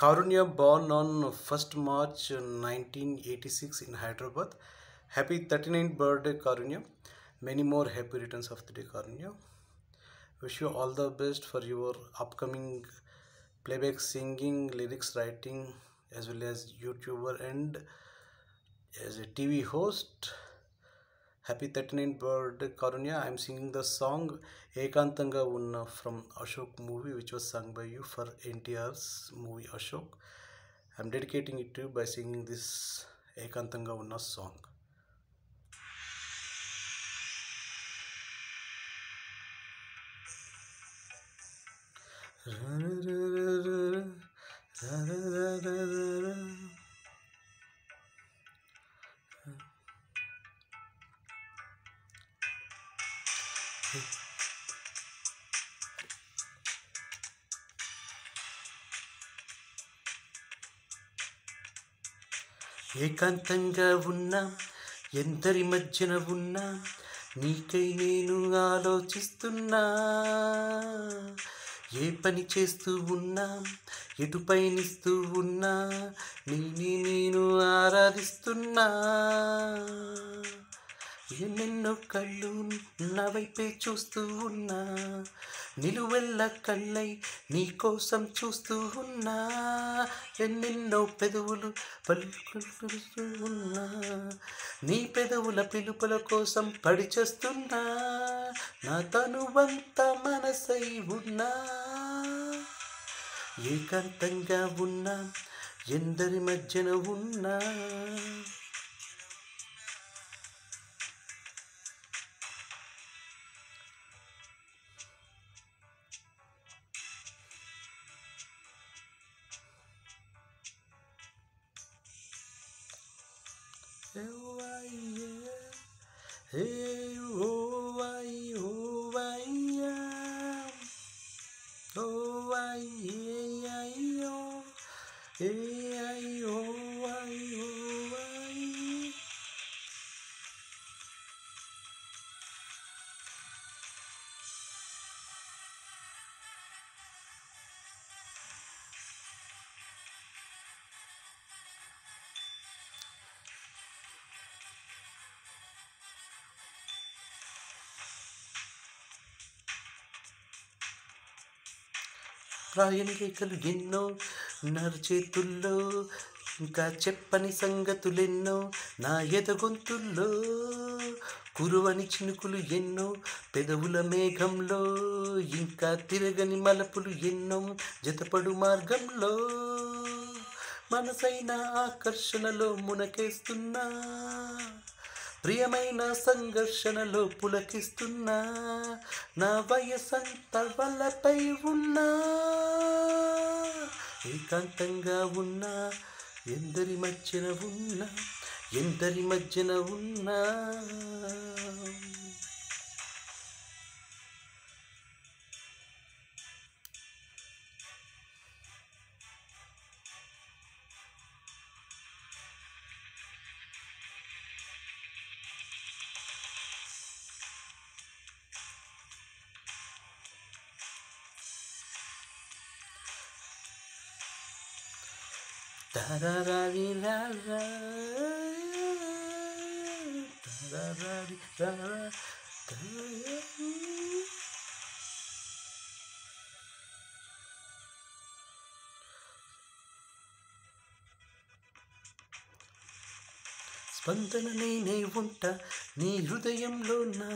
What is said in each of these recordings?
Karunya born on 1st March 1986 in Hyderabad. Happy 39th birthday, Karunya. Many more happy returns of the day, Karunya. Wish you all the best for your upcoming playback singing, lyrics writing, as well as YouTuber and as a TV host. Happy 39th birthday, Karunya. I'm singing the song Ekantanga Unna from Ashok movie, which was sung by you for NTR's movie Ashok. I'm dedicating it to you by singing this Ekantanga Unna song. ఏకాంతంగా ఉన్నా ఎందరి మధ్యన ఉన్నా నీకై నేను ఆలోచిస్తున్నా ఏ పని చేస్తూ ఉన్నా ఎటు పయనిస్తూ ఉన్నా నేను ఆరాధిస్తున్నా ఎన్నెన్నో కళ్ళు నా వైపే చూస్తూ ఉన్నా నిలువెల్ల కళ్ళై నీ కోసం చూస్తూ ఉన్నా ఎన్నెన్నో పెదవులు పలుకుతూ ఉన్నా నీ పెదవుల పిలుపుల కోసం పడిచేస్తున్నా నా తనువంత మనసై ఉన్నా ఏకాంతంగా ఉన్నా ఎందరి మధ్యన ఉన్నా రాయని రేఖలు ఎన్నో నరు చేతుల్లో ఇంకా చెప్పని సంగతులెన్నో నా ఎదగొంతుల్లో కురువని చినుకులు ఎన్నో పెదవుల మేఘంలో ఇంకా తిరగని మలపులు ఎన్నో జతపడు మార్గంలో మనసైన ఆకర్షణలో మునకేస్తున్నా ప్రియమైన సంఘర్షణలో పులకిస్తున్నా నా వయసంత వలపై ఉన్నా ఏకాంతంగా ఉన్నా ఎందరి మధ్యన ఉన్నా ఎందరి మధ్యన ఉన్నా tararari rara tararari rara స్పందన నేనే ఉంటా నీ హృదయంలో నా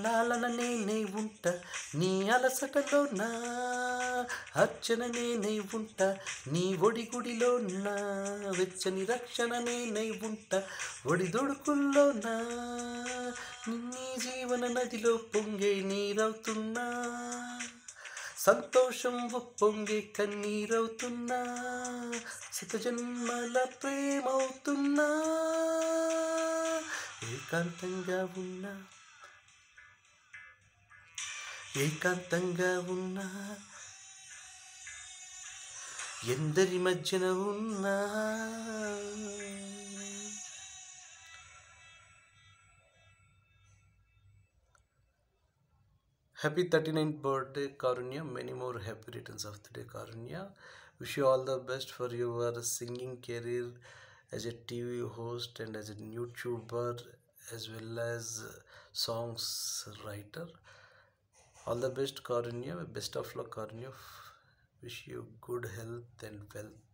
లాలన నేనే ఉంటా నీ అలసటలో నా అర్చన నేనే ఉంటా నీ ఒడిగుడిలో నా వెచ్చని రక్షణ నేనే ఉంటా ఒడిదొడుకుల్లో నా నీ జీవన నదిలో పొంగే నీరవుతున్నా సంతోషం పొంగే కన్నీరవుతున్నా శతజన్మల ప్రేమవుతున్నా ఏకాంతంగా ఉన్నా ఏకాంతంగా ఉన్నా ఎందరి మధ్యన ఉన్నా Happy 39th birthday, Karunya. Many more happy returns of the day, Karunya. Wish you all the best for your singing career as a TV host and as a YouTuber, as well as songs writer. All the best, Karunya. Best of luck, Karunya. Wish you good health and wealth.